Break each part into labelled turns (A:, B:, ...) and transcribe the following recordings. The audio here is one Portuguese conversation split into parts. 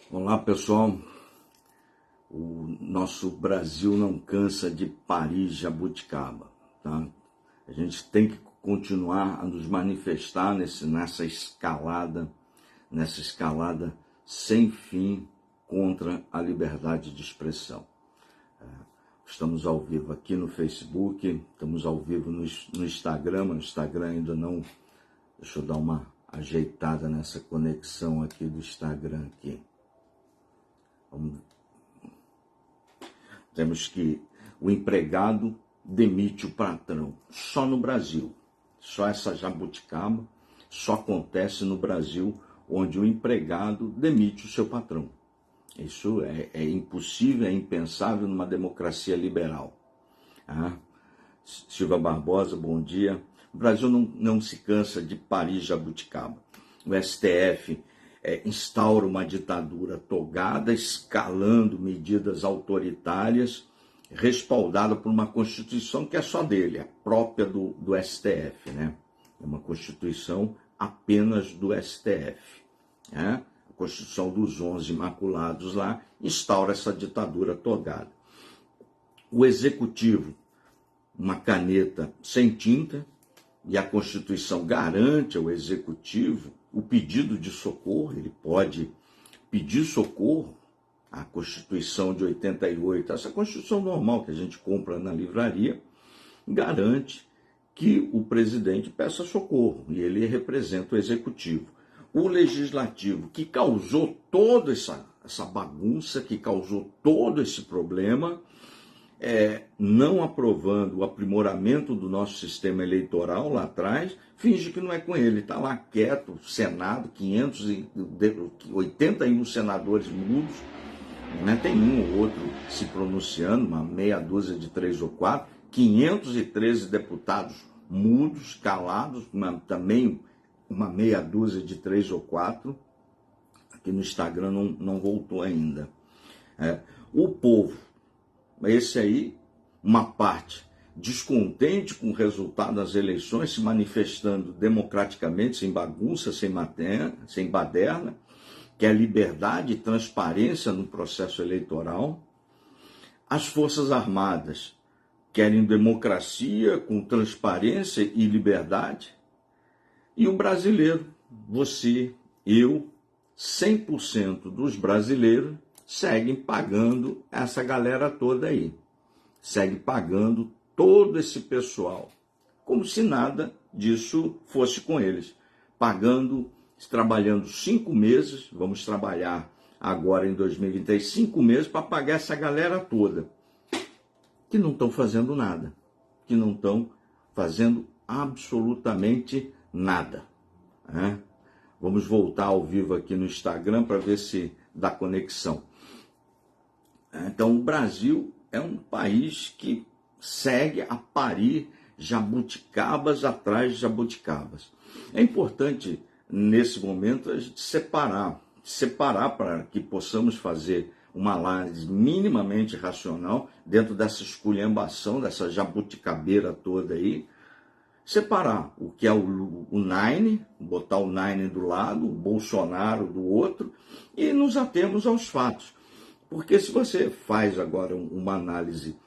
A: Olá, pessoal. O nosso Brasil não cansa de parir jabuticaba, tá? A gente tem que continuar a nos manifestar nessa escalada sem fim contra a liberdade de expressão. Estamos ao vivo aqui no Facebook, estamos ao vivo no Instagram, mas o Instagram ainda não... Deixa eu dar uma ajeitada nessa conexão aqui do Instagram aqui. Temos que o empregado demite o patrão. Só no Brasil. Só essa jabuticaba só acontece no Brasil, onde o empregado demite o seu patrão. Isso é impossível, é impensável numa democracia liberal. Silva Barbosa, bom dia. O Brasil não se cansa de parir jabuticaba. O STF instaura uma ditadura togada, escalando medidas autoritárias, respaldada por uma Constituição que é só dele, é própria do STF, né? É uma Constituição apenas do STF, né? A Constituição dos 11 Imaculados lá instaura essa ditadura togada. O Executivo, uma caneta sem tinta, e a Constituição garante ao Executivo o pedido de socorro. Ele pode pedir socorro. A Constituição de 88, essa Constituição normal que a gente compra na livraria, garante que o presidente peça socorro, e ele representa o Executivo. O Legislativo, que causou toda essa bagunça, que causou todo esse problema, não aprovando o aprimoramento do nosso sistema eleitoral lá atrás, finge que não é com ele, está lá quieto, o Senado, 581 senadores mudos, né? Tem um ou outro se pronunciando, uma meia dúzia de 3 ou 4, 513 deputados mudos, calados, também uma meia dúzia de 3 ou 4, aqui no Instagram não voltou ainda. O povo, esse aí, uma parte descontente com o resultado das eleições, se manifestando democraticamente, sem bagunça, sem baderna, que é liberdade e transparência no processo eleitoral. As Forças Armadas querem democracia com transparência e liberdade. E o brasileiro, você, eu, 100% dos brasileiros, seguem pagando essa galera toda aí. Segue pagando todo esse pessoal, como se nada disso fosse com eles. Trabalhando 5 meses, vamos trabalhar agora em 2023, 5 meses para pagar essa galera toda, que não estão fazendo nada, que não estão fazendo absolutamente nada. Vamos voltar ao vivo aqui no Instagram para ver se dá conexão. Então, o Brasil é um país que segue a parir jabuticabas atrás de jabuticabas. É importante, nesse momento, a gente separar para que possamos fazer uma análise minimamente racional dentro dessa esculhambação, dessa jabuticabeira toda aí, separar o que é o Nine, botar o Nine do lado, o Bolsonaro do outro, e nos atemos aos fatos. Porque se você faz agora uma análise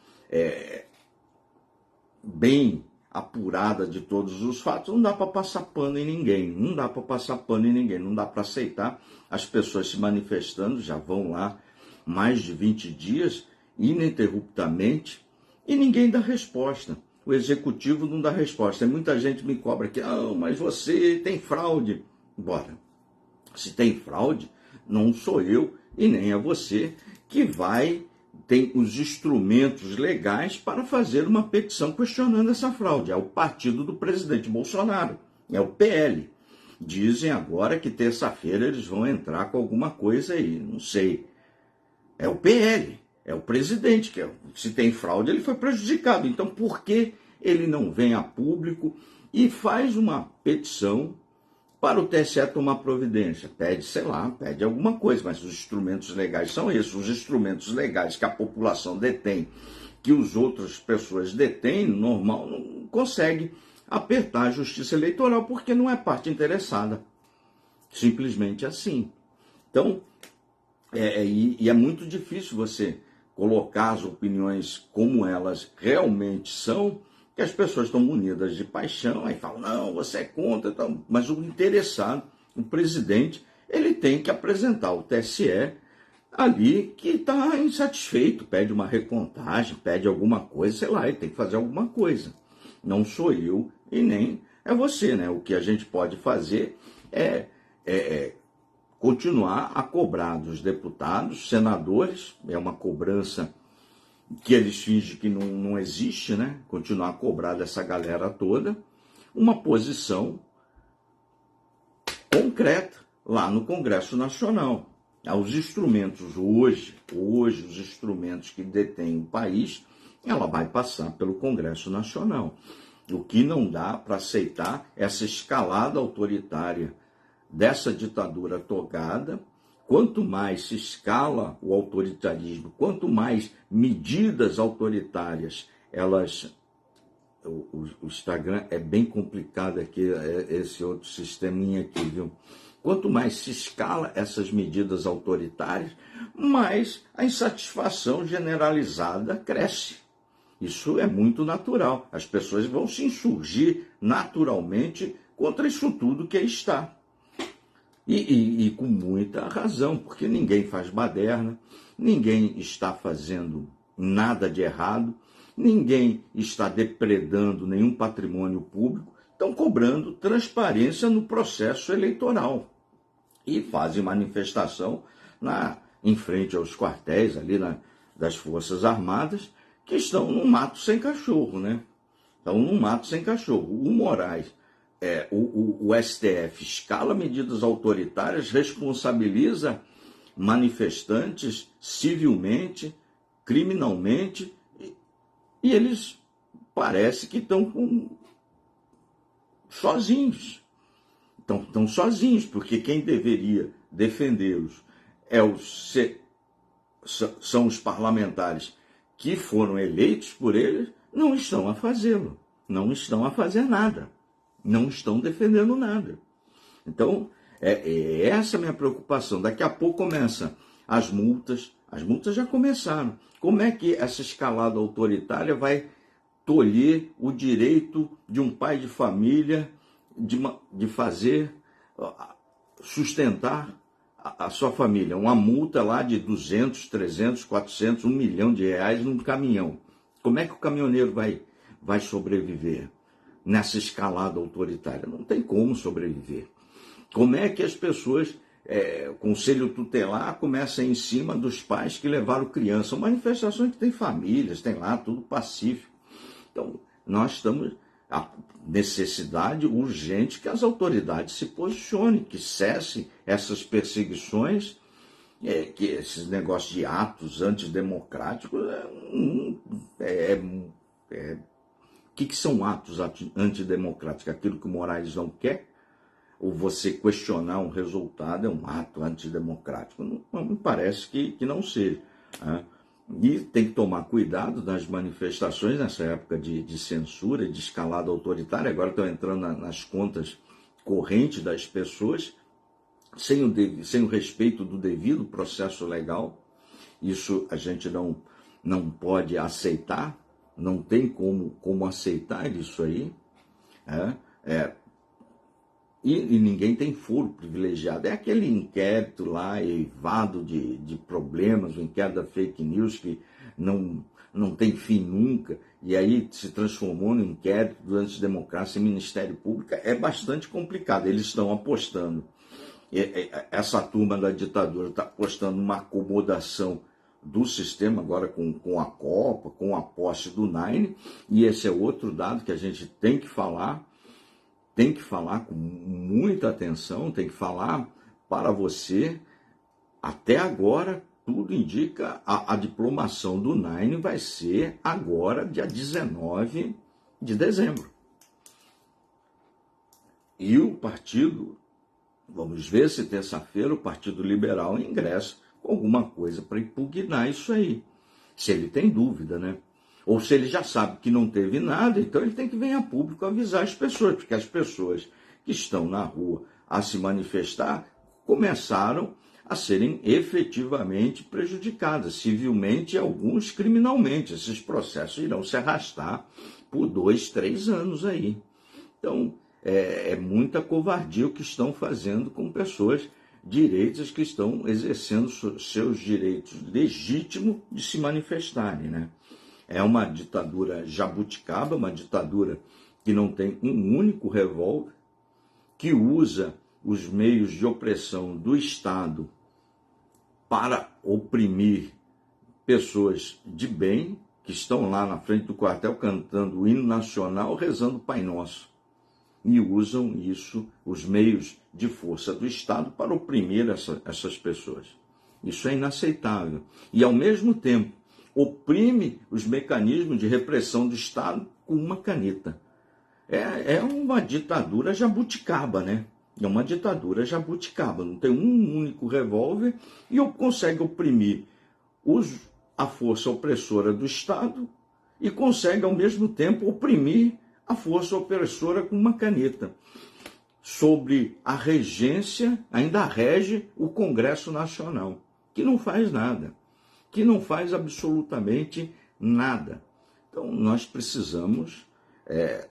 A: bem apurada de todos os fatos, não dá para passar pano em ninguém, não dá para aceitar as pessoas se manifestando, já vão lá mais de 20 dias, ininterruptamente, e ninguém dá resposta. O Executivo não dá resposta. E muita gente me cobra aqui, mas você tem fraude. Bora, se tem fraude, não sou eu e nem é você que tem os instrumentos legais para fazer uma petição questionando essa fraude. É o partido do presidente Bolsonaro, é o PL. Dizem agora que terça-feira eles vão entrar com alguma coisa aí, não sei. É o PL, é o presidente, se tem fraude ele foi prejudicado. Então por que ele não vem a público e faz uma petição para o TSE tomar providência? Pede, sei lá, pede alguma coisa, mas os instrumentos legais são esses. Os instrumentos legais que a população detém, que as outras pessoas detêm, normal, não consegue apertar a justiça eleitoral, porque não é parte interessada. Simplesmente assim. Então, E é muito difícil você colocar as opiniões como elas realmente são, que as pessoas estão munidas de paixão, aí falam, não, você é contra, então. Mas o interessado, o presidente, ele tem que apresentar o TSE ali que está insatisfeito, pede uma recontagem, pede alguma coisa, sei lá, ele tem que fazer alguma coisa. Não sou eu e nem é você, né? O que a gente pode fazer é continuar a cobrar dos deputados, senadores, é uma cobrança que eles fingem que não existe, né? Continuar a cobrar dessa galera toda uma posição concreta lá no Congresso Nacional. Os instrumentos hoje os instrumentos que detêm o país, ela vai passar pelo Congresso Nacional. O que não dá para aceitar essa escalada autoritária dessa ditadura togada. Quanto mais se escala o autoritarismo, quanto mais medidas autoritárias elas... O Instagram é bem complicado aqui, esse outro sisteminha aqui, viu? Quanto mais se escala essas medidas autoritárias, mais a insatisfação generalizada cresce. Isso é muito natural. As pessoas vão se insurgir naturalmente contra isso tudo que aí está. E com muita razão, porque ninguém faz baderna, ninguém está fazendo nada de errado, ninguém está depredando nenhum patrimônio público, estão cobrando transparência no processo eleitoral. E fazem manifestação em frente aos quartéis ali das Forças Armadas, que estão num mato sem cachorro, né? Estão num mato sem cachorro. O Moraes, o STF escala medidas autoritárias, responsabiliza manifestantes civilmente, criminalmente, e eles parece que estão sozinhos. Estão sozinhos, porque quem deveria defendê-los são os parlamentares que foram eleitos por eles, não estão a fazê-lo, não estão a fazer nada, não estão defendendo nada. Então, essa a minha preocupação. Daqui a pouco começam as multas já começaram. Como é que essa escalada autoritária vai tolher o direito de um pai de família de sustentar a sua família? Uma multa lá de 200, 300, 400, 1 milhão de reais num caminhão. Como é que o caminhoneiro vai sobreviver nessa escalada autoritária? Não tem como sobreviver. Como é que as pessoas, conselho tutelar, começa em cima dos pais que levaram criança? São manifestações que tem famílias, tem lá tudo pacífico. Então, nós estamos a necessidade urgente que as autoridades se posicionem, que cessem essas perseguições, que esses negócios de atos antidemocráticos. O que são atos antidemocráticos? Aquilo que o Moraes não quer? Ou você questionar um resultado é um ato antidemocrático? Não me parece que não seja. Né? E tem que tomar cuidado nas manifestações nessa época de censura, de escalada autoritária. Agora estão entrando nas contas correntes das pessoas, sem o respeito do devido processo legal. Isso a gente não pode aceitar, não tem como aceitar isso aí. E ninguém tem foro privilegiado. É aquele inquérito lá, eivado de problemas, o inquérito da fake news, que não tem fim nunca, e aí se transformou no inquérito do antidemocracia e Ministério Público. É bastante complicado. Eles estão apostando, essa turma da ditadura está apostando numa acomodação do sistema agora com a Copa, com a posse do Nine, e esse é outro dado que a gente tem que falar com muita atenção, tem que falar para você. Até agora, tudo indica a diplomação do Nine vai ser agora, dia 19 de dezembro. E o partido, vamos ver se terça-feira o Partido Liberal ingressa com alguma coisa para impugnar isso aí. Se ele tem dúvida, né? Ou se ele já sabe que não teve nada, então ele tem que vir a público avisar as pessoas, porque as pessoas que estão na rua a se manifestar começaram a serem efetivamente prejudicadas, civilmente e alguns criminalmente. Esses processos irão se arrastar por 2, 3 anos aí. Então, é muita covardia o que estão fazendo com pessoas direitas que estão exercendo seus direitos legítimos de se manifestarem, né? É uma ditadura jabuticaba, uma ditadura que não tem um único revólver, que usa os meios de opressão do Estado para oprimir pessoas de bem, que estão lá na frente do quartel cantando o hino nacional, rezando o Pai Nosso. E usam isso, os meios de força do Estado, para oprimir essas pessoas. Isso é inaceitável. E, ao mesmo tempo, oprime os mecanismos de repressão do Estado com uma caneta. É uma ditadura jabuticaba, né? É uma ditadura jabuticaba. Não tem um único revólver e consegue oprimir a força opressora do Estado e consegue, ao mesmo tempo, oprimir a força opressora com uma caneta. Sobre a regência, ainda rege o Congresso Nacional, que não faz nada, que não faz absolutamente nada. Então, nós precisamos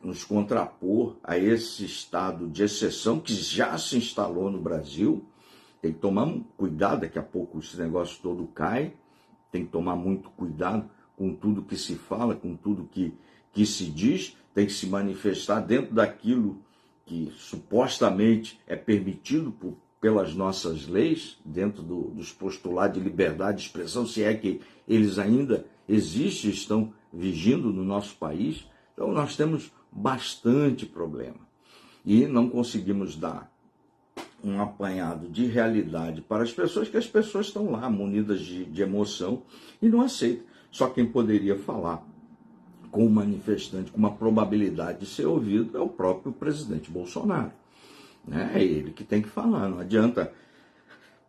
A: nos contrapor a esse estado de exceção que já se instalou no Brasil. Tem que tomar cuidado, daqui a pouco esse negócio todo cai, tem que tomar muito cuidado com tudo que se fala, com tudo que se diz, tem que se manifestar dentro daquilo que supostamente é permitido pelas nossas leis, dentro dos postulados de liberdade de expressão, se é que eles ainda existem, estão vigindo no nosso país. Então nós temos bastante problema e não conseguimos dar um apanhado de realidade para as pessoas, que as pessoas estão lá munidas de emoção e não aceitam. Só quem poderia falar com o manifestante, com uma probabilidade de ser ouvido, é o próprio presidente Bolsonaro. É ele que tem que falar, não adianta.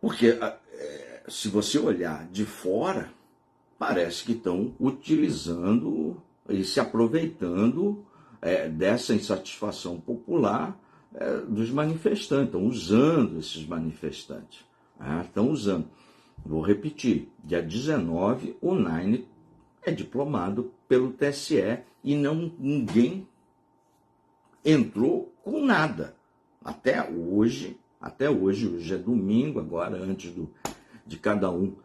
A: Porque se você olhar de fora, parece que estão utilizando e se aproveitando dessa insatisfação popular dos manifestantes, estão usando esses manifestantes. Estão usando. Vou repetir, dia 19, o Naine é diplomado pelo TSE e ninguém entrou com nada. Até hoje é domingo, agora antes de cada um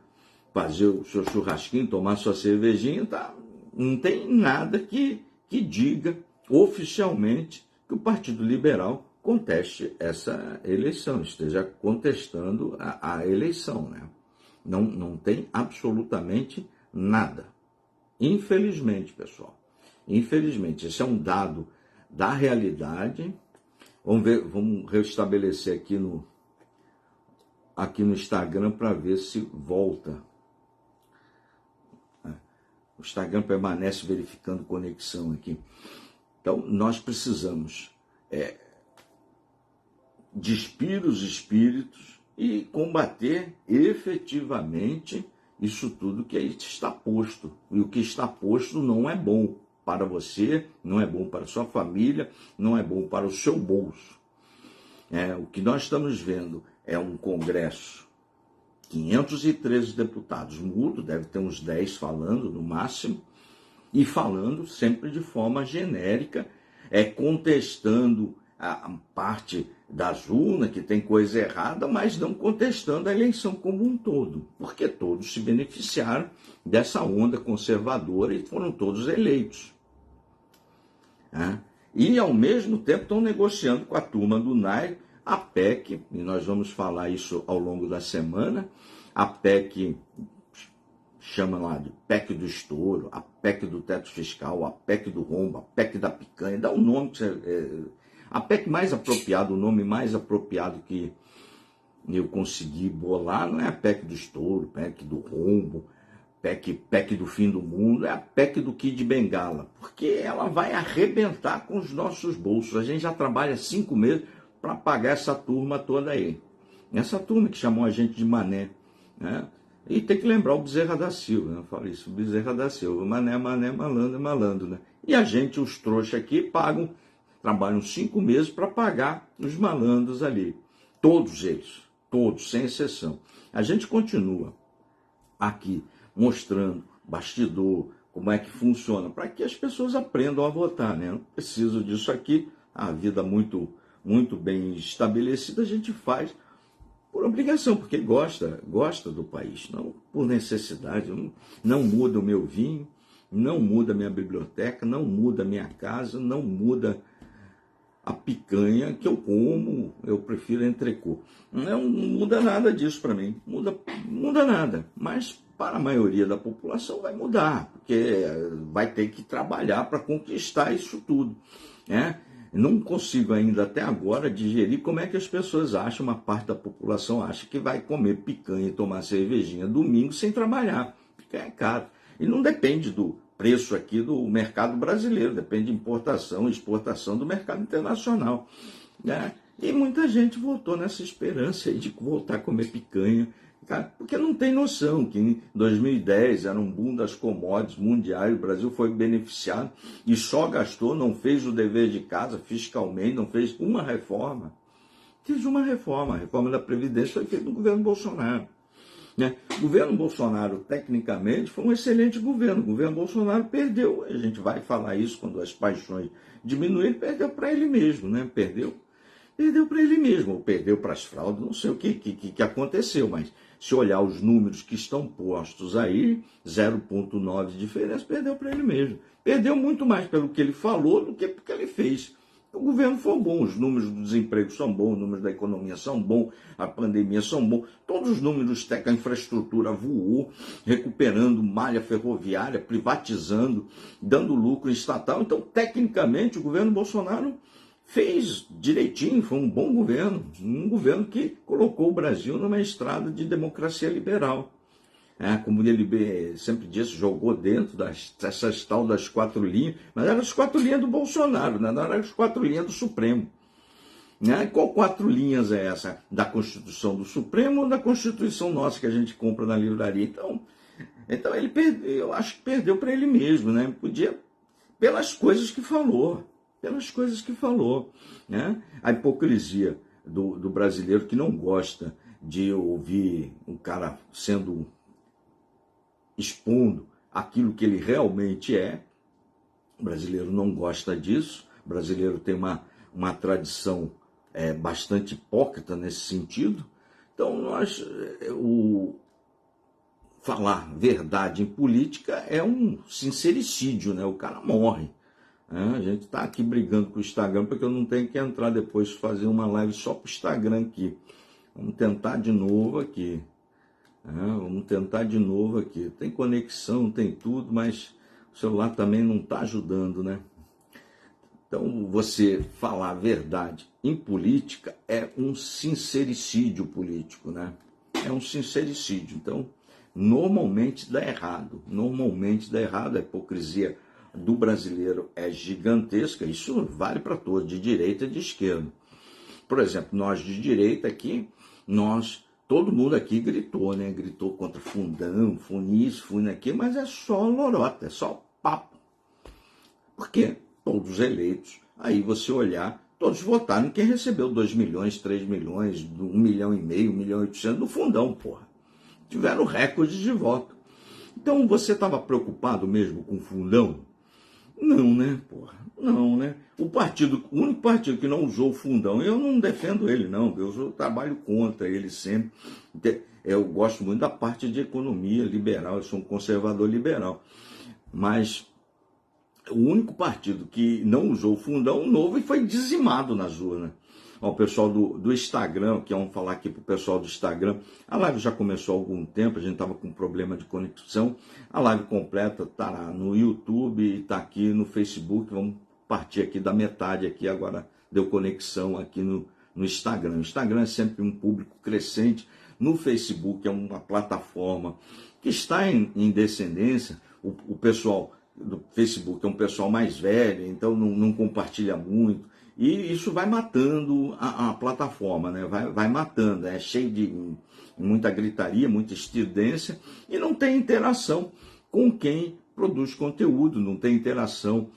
A: fazer o seu churrasquinho, tomar sua cervejinha, tá? Não tem nada que diga oficialmente que o Partido Liberal conteste essa eleição, esteja contestando a eleição, né? Não tem absolutamente nada. Infelizmente, pessoal, infelizmente, esse é um dado da realidade. Vamos restabelecer aqui no Instagram para ver se volta. O Instagram permanece verificando conexão aqui. Então, nós precisamos despir os espíritos e combater efetivamente isso tudo que aí está posto. E o que está posto não é bom para você, não é bom para a sua família, não é bom para o seu bolso. O que nós estamos vendo é um Congresso, 513 deputados mudo, deve ter uns 10 falando no máximo, e falando sempre de forma genérica, contestando a parte das urnas, que tem coisa errada, mas não contestando a eleição como um todo, porque todos se beneficiaram dessa onda conservadora e foram todos eleitos. E, ao mesmo tempo, estão negociando com a turma do NAI a PEC, e nós vamos falar isso ao longo da semana, a PEC, chama lá de PEC do estouro, a PEC do teto fiscal, a PEC do rombo, a PEC da picanha, dá o nome que você... A PEC mais apropriada, o nome mais apropriado que eu consegui bolar, não é a PEC do estouro, PEC do rombo, PEC do fim do mundo, é a PEC do Kid Bengala, porque ela vai arrebentar com os nossos bolsos. A gente já trabalha 5 meses para pagar essa turma toda aí. Essa turma que chamou a gente de mané, né? E tem que lembrar o Bezerra da Silva, né? Eu falo isso, Bezerra da Silva, mané, malandro, malandro, né? E a gente, os trouxas aqui, trabalham 5 meses para pagar os malandros ali. Todos eles. todos, sem exceção. A gente continua aqui mostrando bastidor, como é que funciona, para que as pessoas aprendam a votar, né? Não preciso disso aqui, a vida muito bem estabelecida a gente faz por obrigação, porque gosta do país, não por necessidade. Não muda o meu vinho, não muda a minha biblioteca, não muda a minha casa, não muda a picanha que eu como, eu prefiro entrecô. Não muda nada disso para mim, muda nada, mas para a maioria da população vai mudar, porque vai ter que trabalhar para conquistar isso tudo, né? Não consigo ainda até agora digerir como é que as pessoas acham, uma parte da população acha que vai comer picanha e tomar cervejinha domingo sem trabalhar. Picanha é caro. E não depende do preço aqui do mercado brasileiro, depende de importação e exportação do mercado internacional, né? E muita gente votou nessa esperança aí de voltar a comer picanha, porque não tem noção que em 2010 era um boom das commodities mundiais, o Brasil foi beneficiado e só gastou, não fez o dever de casa fiscalmente, não fez uma reforma. Fez uma reforma, a reforma da Previdência foi feita no governo Bolsonaro, né? O governo Bolsonaro, tecnicamente, foi um excelente governo. O governo Bolsonaro perdeu, a gente vai falar isso quando as paixões diminuírem, ele perdeu para ele mesmo, né? Perdeu para ele mesmo, ou perdeu para as fraudes, não sei o que aconteceu, mas se olhar os números que estão postos aí, 0,9 de diferença, perdeu para ele mesmo. Perdeu muito mais pelo que ele falou do que porque ele fez. O governo foi bom, os números do desemprego são bons, os números da economia são bons, a pandemia são bons, todos os números técnicos, a infraestrutura voou, recuperando malha ferroviária, privatizando, dando lucro estatal. Então, tecnicamente, o governo Bolsonaro fez direitinho, foi um bom governo, um governo que colocou o Brasil numa estrada de democracia liberal. Como ele sempre disse, jogou dentro dessas tal das 4 linhas, mas eram as 4 linhas do Bolsonaro, né? Não eram as 4 linhas do Supremo. Né? Qual 4 linhas é essa? Da Constituição do Supremo ou da Constituição nossa que a gente compra na livraria? Então ele perdeu, eu acho que perdeu para ele mesmo, né? Podia, pelas coisas que falou, né? A hipocrisia do brasileiro que não gosta de ouvir um cara expondo aquilo que ele realmente é. O brasileiro não gosta disso. O brasileiro tem uma tradição bastante hipócrita nesse sentido. Então, falar verdade em política é um sincericídio, né? O cara morre. A gente está aqui brigando com o Instagram porque eu não tenho que entrar depois fazer uma live só para o Instagram aqui. Vamos tentar de novo aqui. Tem conexão, tem tudo, mas o celular também não está ajudando, né? Então, você falar a verdade em política é um sincericídio político, né? É um sincericídio. Então, normalmente dá errado. A hipocrisia do brasileiro é gigantesca. Isso vale para todos, de direita e de esquerda. Por exemplo, nós de direita aqui, todo mundo aqui gritou, né? Gritou contra fundão, funis, aquilo, mas é só lorota, é só papo. Porque todos eleitos, aí você olhar, todos votaram em quem recebeu 2 milhões, 3 milhões, 1,5 milhão, 1,8 milhão do fundão, porra. Tiveram recorde de voto. Então você estava preocupado mesmo com o fundão? Não, né, porra? Não, né? O único partido que não usou o fundão, eu não defendo ele, não. Eu trabalho contra ele sempre. Eu gosto muito da parte de economia liberal, eu sou um conservador liberal. Mas o único partido que não usou o fundão, o Novo, e foi dizimado nas urnas. Ó, o pessoal do Instagram, que vamos falar aqui para o pessoal do Instagram, a live já começou há algum tempo, a gente estava com problema de conexão, a live completa está no YouTube e está aqui no Facebook, vamos partir aqui da metade aqui, agora deu conexão aqui no Instagram. O Instagram é sempre um público crescente, no Facebook é uma plataforma que está em descendência, o pessoal do Facebook é um pessoal mais velho, então não compartilha muito, e isso vai matando a plataforma, né? Vai matando, é cheio de muita gritaria, muita estridência, e não tem interação com quem produz conteúdo, não tem interação,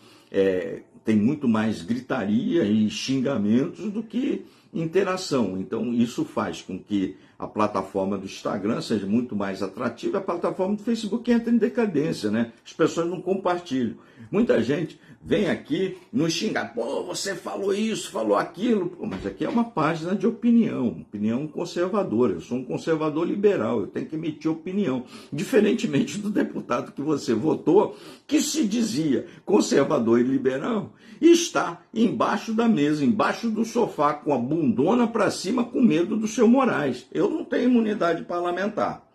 A: tem muito mais gritaria e xingamentos do que interação. Então isso faz com que a plataforma do Instagram seja muito mais atrativa, a plataforma do Facebook entra em decadência, né? As pessoas não compartilham. Muita gente vem aqui nos xingar, pô, você falou isso, falou aquilo, pô, mas aqui é uma página de opinião conservadora, eu sou um conservador liberal, eu tenho que emitir opinião, diferentemente do deputado que você votou, que se dizia conservador e liberal, e está embaixo da mesa, embaixo do sofá, com a bundona para cima, com medo do seu Moraes. Eu não tenho imunidade parlamentar.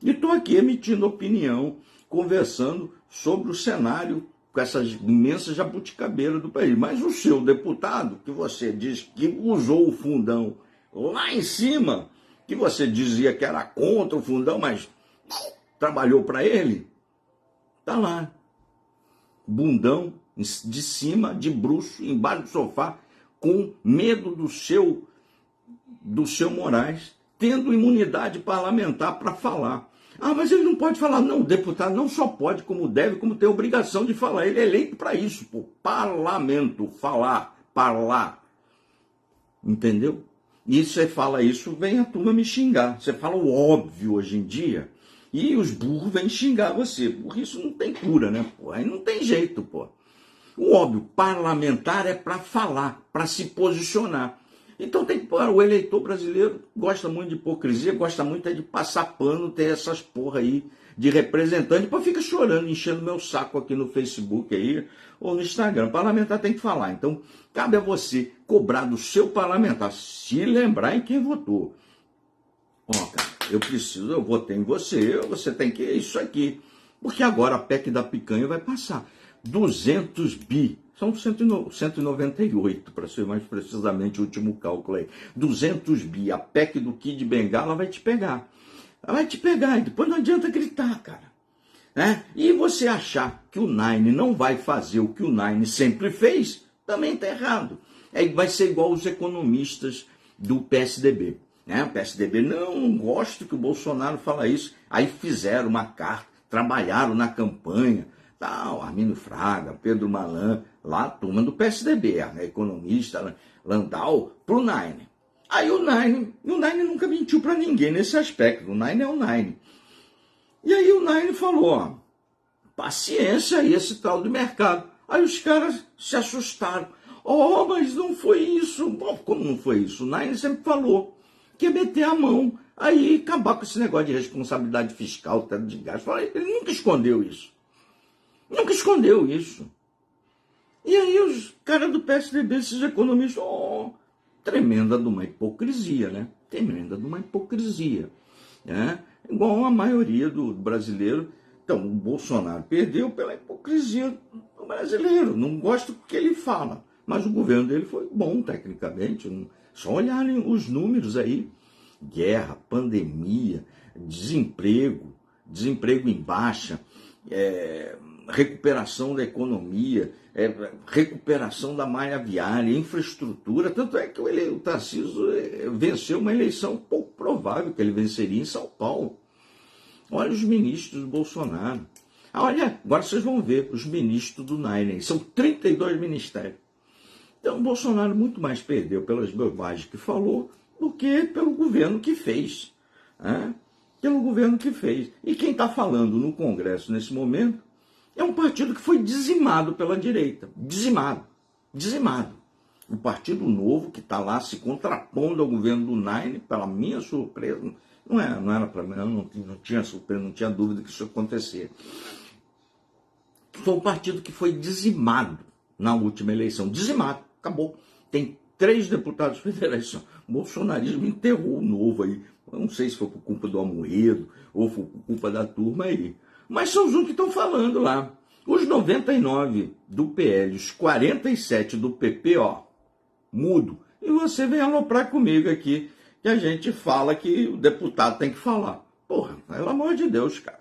A: E estou aqui emitindo opinião, conversando sobre o cenário com essas imensas jabuticabeiras do país. Mas o seu deputado, que você diz que usou o fundão lá em cima, que você dizia que era contra o fundão, mas trabalhou para ele, está lá. Bundão de cima, de bruço, embaixo do sofá, com medo do seu Moraes, tendo imunidade parlamentar para falar. Ah, mas ele não pode falar. Não, o deputado não só pode, como deve, como tem obrigação de falar. Ele é eleito para isso, pô. Parlamento, falar, parlar. Entendeu? E você fala isso, vem a turma me xingar. Você fala o óbvio hoje em dia, e os burros vêm xingar você. Por isso não tem cura, né, pô? Aí não tem jeito, pô. O óbvio, parlamentar é para falar, para se posicionar. Então tem que, o eleitor brasileiro gosta muito de hipocrisia, gosta muito de passar pano, ter essas porra aí de representante, para ficar chorando, enchendo meu saco aqui no Facebook aí, ou no Instagram. O parlamentar tem que falar. Então, cabe a você cobrar do seu parlamentar, se lembrar em quem votou. Ó, cara, eu votei em você tem que, isso aqui. Porque agora a PEC da picanha vai passar. 200 bi. São 198, para ser mais precisamente o último cálculo aí. 200 bi. A PEC do Kid Bengala vai te pegar. Ela vai te pegar. E depois não adianta gritar, cara. Né? E você achar que o Nine não vai fazer o que o Nine sempre fez, também está errado. Vai ser igual os economistas do PSDB. Né? O PSDB, não gosto que o Bolsonaro fala isso. Aí fizeram uma carta, trabalharam na campanha. Tal, Armínio Fraga, Pedro Malan, lá a turma do PSDB, a economista Landau, para o Nine. Aí o Nine nunca mentiu para ninguém nesse aspecto, o Nine é o Nine. E aí o Nine falou, ó, paciência aí esse tal de mercado. Aí os caras se assustaram. Oh, mas não foi isso. Bom, como não foi isso? O Nine sempre falou que ia meter a mão, aí acabar com esse negócio de responsabilidade fiscal, teto de gasto. Ele nunca escondeu isso. Nunca escondeu isso. E aí os caras do PSDB, esses economistas, tremenda de uma hipocrisia, né? Tremenda de uma hipocrisia. Né? Igual a maioria do brasileiro. Então, o Bolsonaro perdeu pela hipocrisia do brasileiro. Não gosta do que ele fala. Mas o governo dele foi bom, tecnicamente. Só olharem os números aí. Guerra, pandemia, desemprego em baixa, recuperação da economia, recuperação da malha viária, infraestrutura. Tanto é que o Tarcísio venceu uma eleição pouco provável que ele venceria em São Paulo. Olha os ministros do Bolsonaro. Olha, agora vocês vão ver os ministros do Nine. São 32 ministérios. Então o Bolsonaro muito mais perdeu pelas bobagens que falou do que pelo governo que fez. Né? Pelo governo que fez. E quem está falando no Congresso nesse momento é um partido que foi dizimado pela direita. Dizimado. O Partido Novo, que está lá se contrapondo ao governo do Nine, pela minha surpresa, não era para mim, não tinha surpresa, não tinha dúvida que isso ia acontecer. Foi um partido que foi dizimado na última eleição. Dizimado, acabou. Tem 3 deputados federais. O bolsonarismo enterrou o Novo aí. Eu não sei se foi por culpa do Amoedo ou foi por culpa da turma aí. Mas são os que estão falando lá. Os 99 do PL, os 47 do PP, mudo. E você vem aloprar comigo aqui, que a gente fala que o deputado tem que falar. Porra, pelo amor de Deus, cara.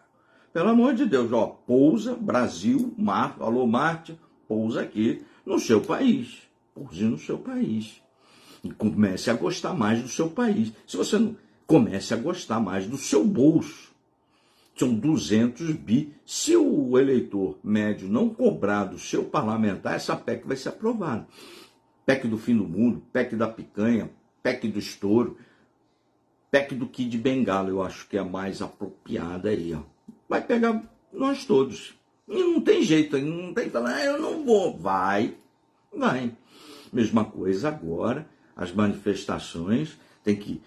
A: Pelo amor de Deus, pousa, Brasil, alô Marte, pousa aqui no seu país. Pouse no seu país. E comece a gostar mais do seu país. Se você não comece a gostar mais do seu bolso. São 200 bi. Se o eleitor médio não cobrar do seu parlamentar, essa PEC vai ser aprovada. PEC do fim do mundo, PEC da picanha, PEC do estouro. PEC do Kid Bengala, eu acho que é a mais apropriada aí, ó. Vai pegar nós todos. E não tem jeito, não tem que falar, eu não vou. Vai. Mesma coisa agora, as manifestações tem que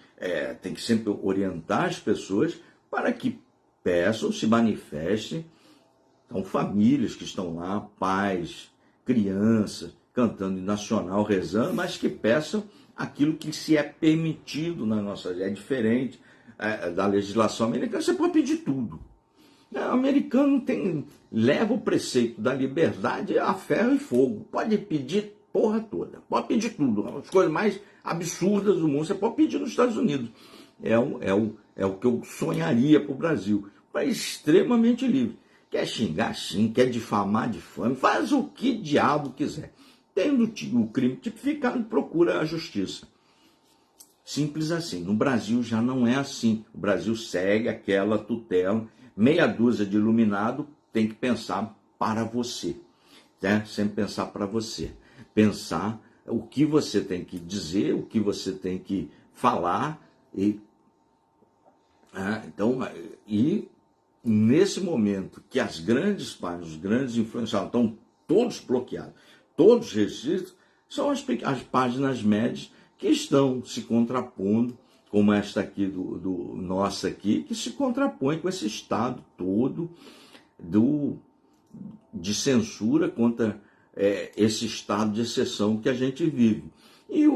A: sempre orientar as pessoas para que peçam, se manifestem. Então, famílias que estão lá, pais, crianças, cantando em nacional, rezando, mas que peçam aquilo que se é permitido na nossa lei. É diferente da legislação americana, você pode pedir tudo. O americano leva o preceito da liberdade a ferro e fogo. Pode pedir porra toda, pode pedir tudo. As coisas mais absurdas do mundo você pode pedir nos Estados Unidos. É o que eu sonharia para o Brasil. Um país extremamente livre. Quer xingar, xinga. Quer difamar, difame. Faz o que diabo quiser. Tendo o crime tipificado, procura a justiça. Simples assim. No Brasil já não é assim. O Brasil segue aquela tutela. Meia dúzia de iluminado tem que pensar para você. Né? Sempre pensar para você. Pensar o que você tem que dizer, o que você tem que falar. E nesse momento que as grandes páginas, os grandes influenciadores estão todos bloqueados, todos restritos, são as páginas médias que estão se contrapondo, como esta aqui do nossa aqui, que se contrapõe com esse estado todo de censura contra esse estado de exceção que a gente vive. E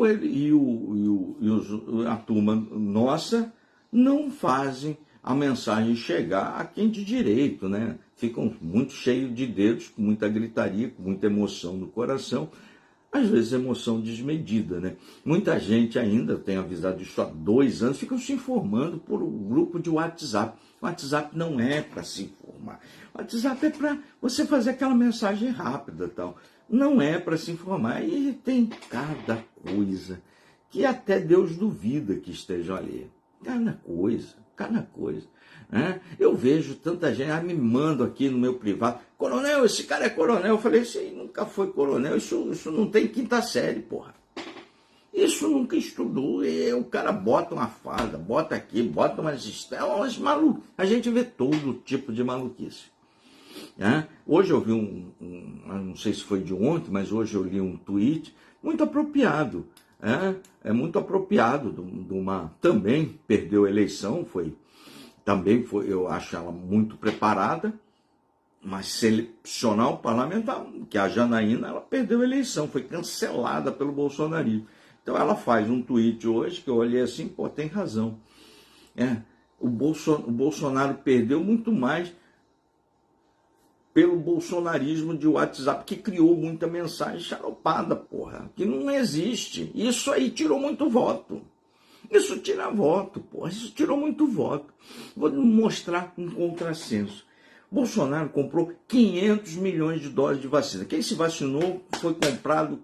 A: a turma nossa não fazem a mensagem chegar a quem de direito, né? Ficam muito cheios de dedos, com muita gritaria, com muita emoção no coração, às vezes emoção desmedida, né? Muita gente ainda, eu tenho avisado isso há 2 anos, ficam se informando por um grupo de WhatsApp. O WhatsApp não é para se informar. O WhatsApp é para você fazer aquela mensagem rápida e tal. Não é para se informar. E tem cada coisa que até Deus duvida que esteja ali. Cada coisa. Né? Eu vejo tanta gente, me manda aqui no meu privado, coronel, esse cara é coronel. Eu falei, esse aí nunca foi coronel, isso não tem 5ª série, porra. Isso nunca estudou, e o cara bota uma farda, bota aqui, bota umas estrelas, maluco. A gente vê todo tipo de maluquice. Né? Hoje eu vi não sei se foi de ontem, mas hoje eu li um tweet muito apropriado. Muito apropriado também perdeu a eleição, eu acho ela muito preparada, mas selecional parlamentar, que a Janaína, ela perdeu a eleição, foi cancelada pelo bolsonarismo. Então ela faz um tweet hoje que eu olhei assim, pô, tem razão. O Bolsonaro perdeu muito mais pelo bolsonarismo de WhatsApp, que criou muita mensagem xaropada, porra, que não existe. Isso aí tirou muito voto. Isso tira voto, porra, isso tirou muito voto. Vou mostrar um contrassenso. Bolsonaro comprou 500 milhões de doses de vacina. Quem se vacinou foi comprado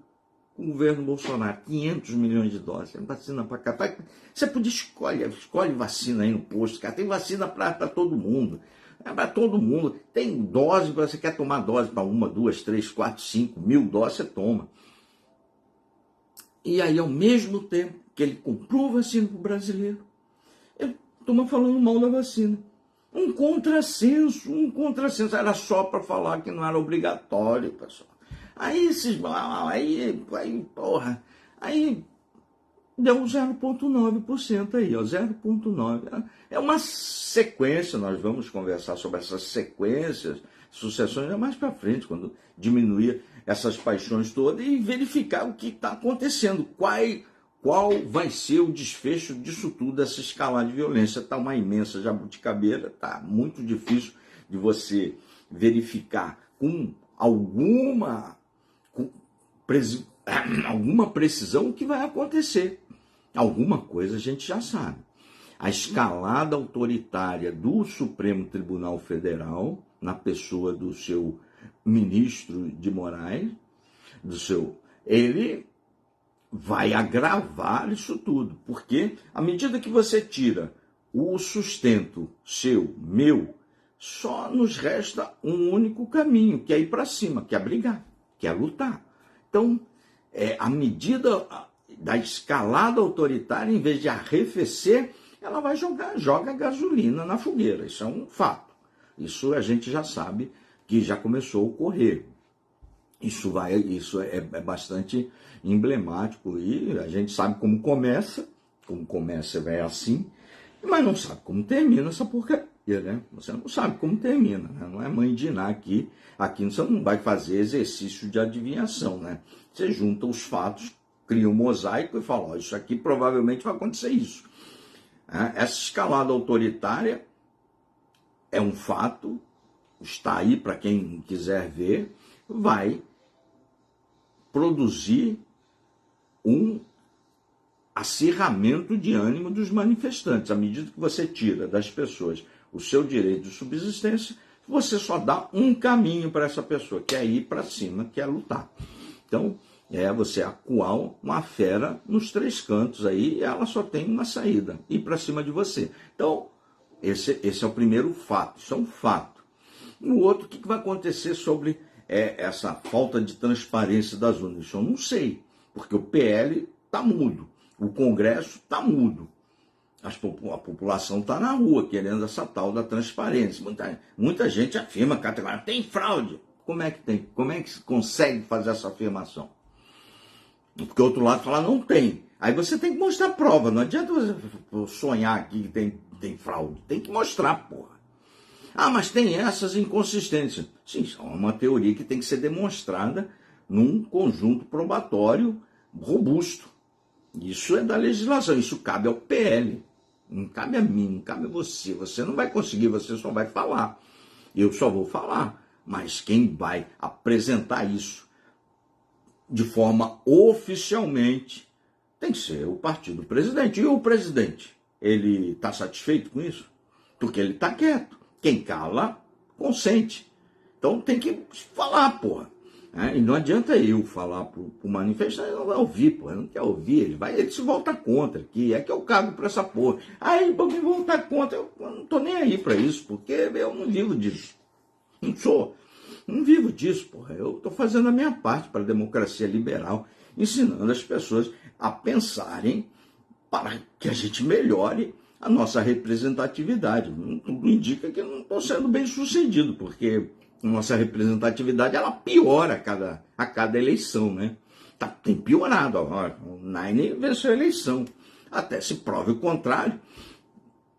A: com o governo Bolsonaro. 500 milhões de doses. Tem vacina para cá. Você podia escolhe vacina aí no posto, cara. Tem vacina para todo mundo. É para todo mundo. Tem dose, você quer tomar dose para 1, 2, 3, 4, 5 mil doses, você toma. E aí, ao mesmo tempo que ele comprou vacina para o brasileiro, ele toma falando mal da vacina. Um contrassenso. Era só para falar que não era obrigatório, pessoal. Aí deu 0,9% aí, ó, 0,9%. É uma sequência, nós vamos conversar sobre essas sequências, sucessões, mais para frente, quando diminuir essas paixões todas e verificar o que está acontecendo, qual vai ser o desfecho disso tudo, essa escalada de violência. Está uma imensa jabuticabeira, está muito difícil de você verificar com alguma precisão o que vai acontecer. Alguma coisa a gente já sabe. A escalada autoritária do Supremo Tribunal Federal, na pessoa do seu ministro de Moraes, ele vai agravar isso tudo, porque à medida que você tira o sustento meu, só nos resta um único caminho, que é ir para cima, que é brigar, que é lutar. Então, à medida da escalada autoritária, em vez de arrefecer, ela vai joga gasolina na fogueira. Isso é um fato. Isso a gente já sabe que já começou a ocorrer. Isso é bastante emblemático e a gente sabe como começa é assim, mas não sabe como termina essa porcaria, né? Você não sabe como termina, né? Não é mãe de Iná aqui você não vai fazer exercício de adivinhação, né? Você junta os fatos, cria um mosaico e fala, ó, isso aqui provavelmente vai acontecer isso. Essa escalada autoritária é um fato, está aí para quem quiser ver, vai produzir um acirramento de ânimo dos manifestantes. À medida que você tira das pessoas o seu direito de subsistência, você só dá um caminho para essa pessoa, que é ir para cima, que é lutar. Então, você acuar uma fera nos três cantos aí, e ela só tem uma saída, ir para cima de você. Então, esse é o primeiro fato, isso é um fato. O outro, o que vai acontecer sobre essa falta de transparência das urnas? Eu não sei, porque o PL está mudo, o Congresso está mudo, a população está na rua querendo essa tal da transparência. Muita gente afirma categoricamente, tem fraude. Como é que tem? Como é que se consegue fazer essa afirmação? Porque o outro lado fala, não tem. Aí você tem que mostrar prova, não adianta você sonhar aqui que tem fraude, tem que mostrar, porra. Ah, mas tem essas inconsistências. Sim, isso é uma teoria que tem que ser demonstrada num conjunto probatório robusto. Isso é da legislação, isso cabe ao PL. Não cabe a mim, não cabe a você. Você não vai conseguir, você só vai falar. Eu só vou falar. Mas quem vai apresentar isso de forma oficialmente tem que ser o partido presidente. E o presidente, ele está satisfeito com isso? Porque ele está quieto. Quem cala, consente. Então tem que falar, porra. E não adianta eu falar pro manifestante, ele não vai ouvir, porra. Ele não quer ouvir, ele se volta contra aqui. É que eu cago pra essa porra. Aí, pra me voltar contra, eu não tô nem aí pra isso, porque eu não vivo disso. Não vivo disso, porra. Eu tô fazendo a minha parte para a democracia liberal, ensinando as pessoas a pensarem para que a gente melhore a nossa representatividade. Tudo indica que eu não estou sendo bem sucedido, porque a nossa representatividade ela piora a cada eleição, né? Tem piorado agora. O Nine venceu a eleição. Até se prove o contrário.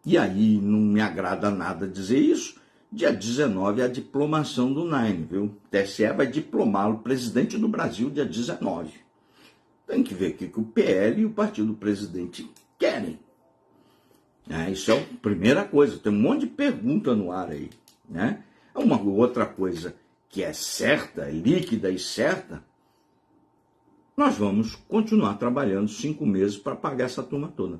A: E aí não me agrada nada dizer isso. Dia 19 é a diplomação do Nine, viu? O TSE vai diplomá-lo presidente do Brasil dia 19. Tem que ver o que o PL e o partido presidente querem. Isso é a primeira coisa. Tem um monte de pergunta no ar aí, né? Uma outra coisa que é certa, líquida e certa, nós vamos continuar trabalhando 5 meses para pagar essa turma toda.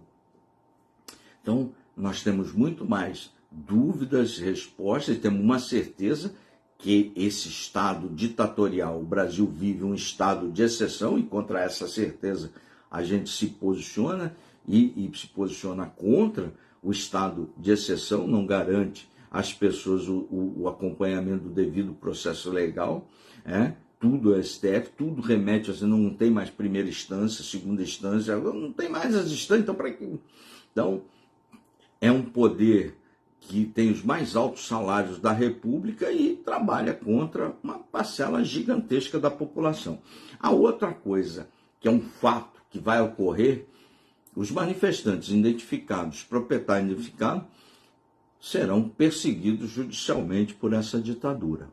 A: Então, nós temos muito mais dúvidas, respostas, e temos uma certeza que esse estado ditatorial, o Brasil vive um estado de exceção, e contra essa certeza a gente se posiciona, e se posiciona contra o estado de exceção, não garante às pessoas o acompanhamento do devido processo legal, tudo é STF, tudo remete, assim, não tem mais primeira instância, segunda instância, não tem mais as instâncias, então para que... Então, é um poder que tem os mais altos salários da República e trabalha contra uma parcela gigantesca da população. A outra coisa, que é um fato que vai ocorrer, os manifestantes identificados, proprietários identificados, serão perseguidos judicialmente por essa ditadura.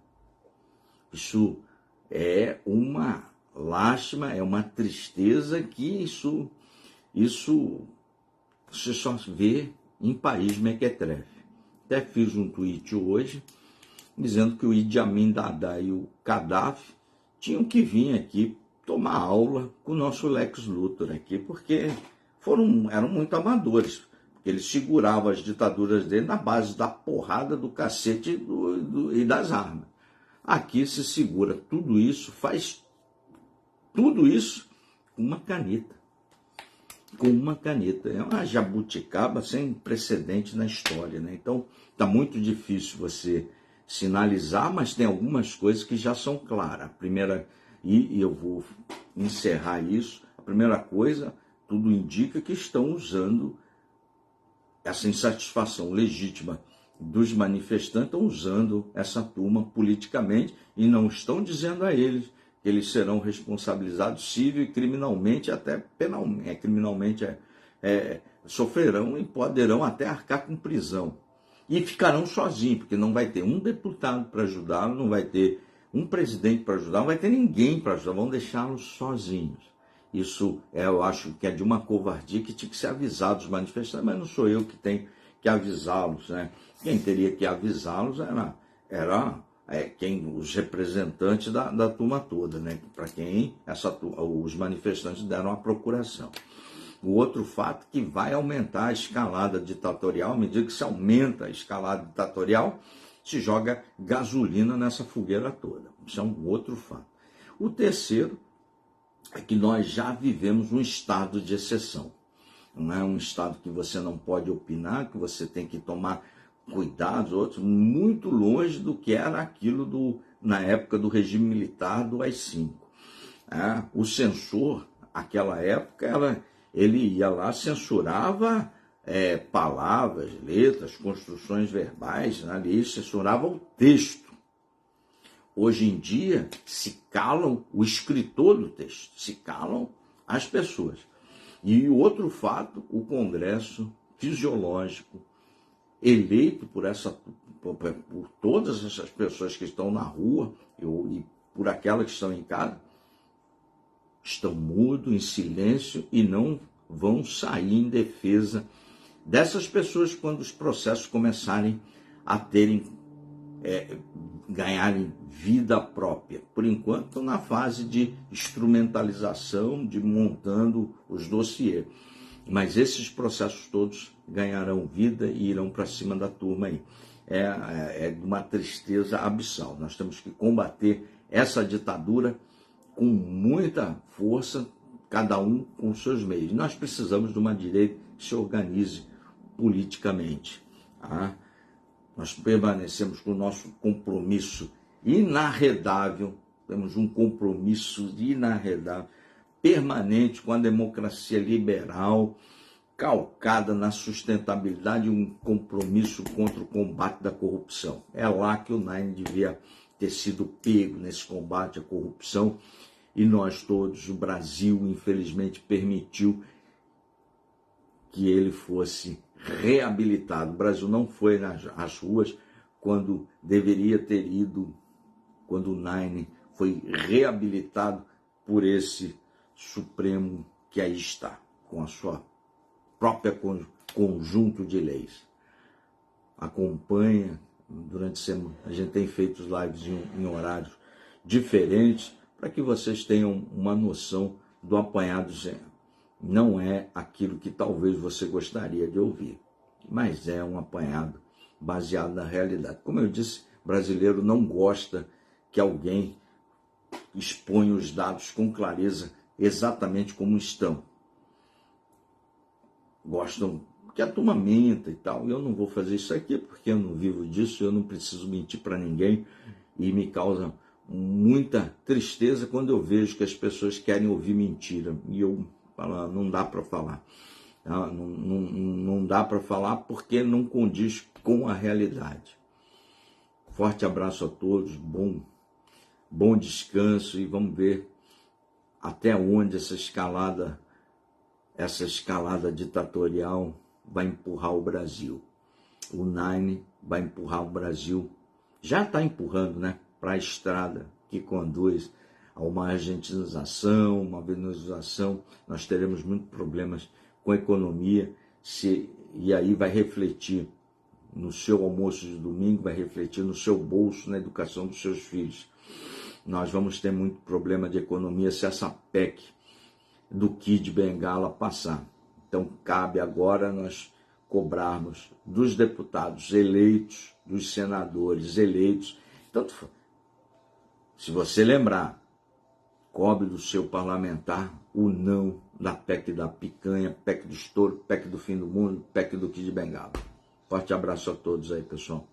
A: Isso é uma lástima, é uma tristeza que isso você só vê em país mequetrefe. Até fiz um tweet hoje dizendo que o Idi Amin Dada e o Gaddafi tinham que vir aqui tomar aula com o nosso Lex Luthor aqui, porque eram muito amadores. Eles seguravam as ditaduras dele na base da porrada, do cacete e das armas. Aqui se segura tudo isso, faz tudo isso com uma caneta. Com uma caneta. É uma jabuticaba sem precedente na história, né? Então, está muito difícil você sinalizar, mas tem algumas coisas que já são claras. A primeira, e eu vou encerrar isso, a primeira coisa, tudo indica que estão usando essa insatisfação legítima dos manifestantes, estão usando essa turma politicamente e não estão dizendo a eles que eles serão responsabilizados civil e criminalmente, até penalmente, sofrerão e poderão até arcar com prisão. E ficarão sozinhos, porque não vai ter um deputado para ajudá-lo, não vai ter um presidente para ajudar, não vai ter ninguém para ajudar, vão deixá-los sozinhos. Isso eu acho que é de uma covardia que tinha que ser avisado os manifestantes, mas não sou eu que tenho que avisá-los, né? Quem teria que avisá-los era os representantes da turma toda, né? Para quem os manifestantes deram a procuração. O outro fato que vai aumentar a escalada ditatorial, à medida que se aumenta a escalada ditatorial, se joga gasolina nessa fogueira toda. Isso é um outro fato. O terceiro é que nós já vivemos um estado de exceção. Não é um estado que você não pode opinar, que você tem que tomar cuidados, outros, muito longe do que era aquilo na época do regime militar do AI-5. O censor, naquela época, ele ia lá, censurava palavras, letras, construções verbais, ali censurava o texto. Hoje em dia, se calam o escritor do texto, se calam as pessoas. E outro fato, o Congresso fisiológico, eleito por todas essas pessoas que estão na rua e por aquelas que estão em casa, estão mudos, em silêncio e não vão sair em defesa dessas pessoas quando os processos começarem a ganharem vida própria. Por enquanto, estão na fase de instrumentalização, de montando os dossiês. Mas esses processos todos ganharão vida e irão para cima da turma aí. É de uma tristeza abissal. Nós temos que combater essa ditadura com muita força, cada um com os seus meios. Nós precisamos de uma direita que se organize politicamente. Nós permanecemos com o nosso compromisso inarredável, temos um compromisso inarredável, permanente com a democracia liberal, calcada na sustentabilidade e um compromisso contra o combate da corrupção. É lá que o Nine devia ter sido pego nesse combate à corrupção e nós todos, o Brasil, infelizmente, permitiu que ele fosse reabilitado. O Brasil não foi nas ruas quando deveria ter ido, quando o Nine foi reabilitado por esse Supremo que aí está, com a sua própria conjunto de leis. Acompanha, durante a semana, a gente tem feito os lives em horários diferentes, para que vocês tenham uma noção do apanhado. Não é aquilo que talvez você gostaria de ouvir, mas é um apanhado baseado na realidade. Como eu disse, brasileiro não gosta que alguém exponha os dados com clareza, exatamente como estão. Gostam que a turma minta e tal. Eu não vou fazer isso aqui porque eu não vivo disso, eu não preciso mentir para ninguém e me causa muita tristeza quando eu vejo que as pessoas querem ouvir mentira e eu falo, não dá para falar. Não dá para falar porque não condiz com a realidade. Forte abraço a todos, bom descanso e vamos ver até onde essa escalada ditatorial vai empurrar o Brasil. O Nine vai empurrar o Brasil, já está empurrando, né, para a estrada que conduz a uma argentinização, uma venezuelação. Nós teremos muitos problemas com a economia, e aí vai refletir no seu almoço de domingo, vai refletir no seu bolso, na educação dos seus filhos. Nós vamos ter muito problema de economia se essa PEC do Kid Bengala passar. Então, cabe agora nós cobrarmos dos deputados eleitos, dos senadores eleitos. Tanto, se você lembrar, cobre do seu parlamentar o não da PEC da picanha, PEC do estouro, PEC do fim do mundo, PEC do Kid Bengala. Forte abraço a todos aí, pessoal.